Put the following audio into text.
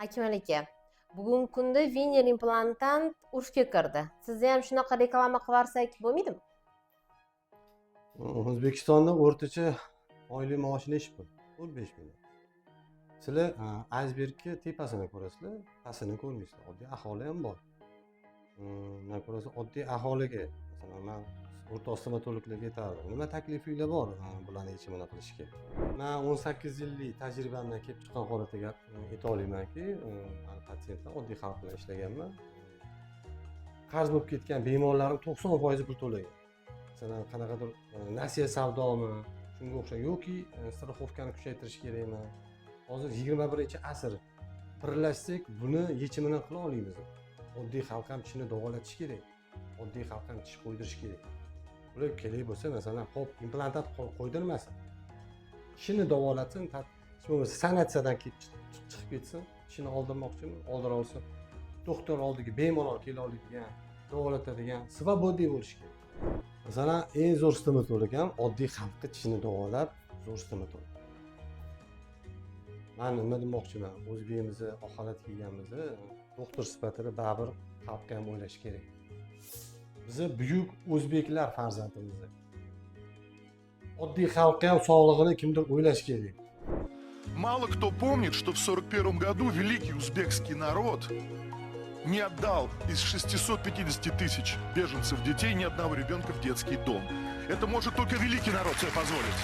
Akmal aka, bugungi kunda vener implantant urushga kirdi. Sizni ham shunaqa reklama qilib yuborsak bo'lmaydimi? O'zbekistonda o'rtacha oylik maoshi nechi pul? 15 million. Sizlar aysbergni tepasini ko'rasizlar, pastini ko'rmaysizlar. Oddiy aholi ham bor. Nima ko'rasiz, oddiy aholiga, masalan, men o'rta stomatologlarga aytardim. Nima taklifinglar bor bularni yechimini qilishga? Men 18 yillik tajribamdan kelib chiqqan holatiga ayta olamanki, patsiyentlar oddiy xalq bilan ishlaganman. Qarz bo'lib ketgan bemorlarim 90% pul to'lagan. Masalan, qanaqadir nasiya savdomi, shunga o'xshagan yoki strixovkani kuchaytirish kerakmi? Hozir 21-asr. Birlashsak, buni yechimini qila olamiz. Oddiy xalq ham tishini davolatish kerak. Oddiy xalq ham tish qo'ydirish kerak. Ular kerak bo'lsa, masalan, hop, implantat qo'ydirmasin. Tishini davolatsin, bo'lmasa sanatsiyadan chiqib ketsin, tishini oldirmoqchimi, oldira olsin. Doktor oldiga bemalol kela oladigan, davolatadigan, svobodniy bo'lish kerak. Masalan, eng zo'r stomatolog ham oddiy xalqqa tishini davolab, zo'r stomatolog. Men nima demoqchiman? O'zbekimizni oxalat kiyganimizni doktor sifatida baribir xalqqa ham o'ylash kerak. Biz buyuk o'zbeklar farzandimiz. Oddiy xalqqa ham sog'lig'ini kimdir o'ylash kerak. Мало кто помнит, что в 1941 году великий узбекский народ не отдал из 650 тысяч беженцев детей ни одного ребенка в детский дом. Это может только великий народ себе позволить.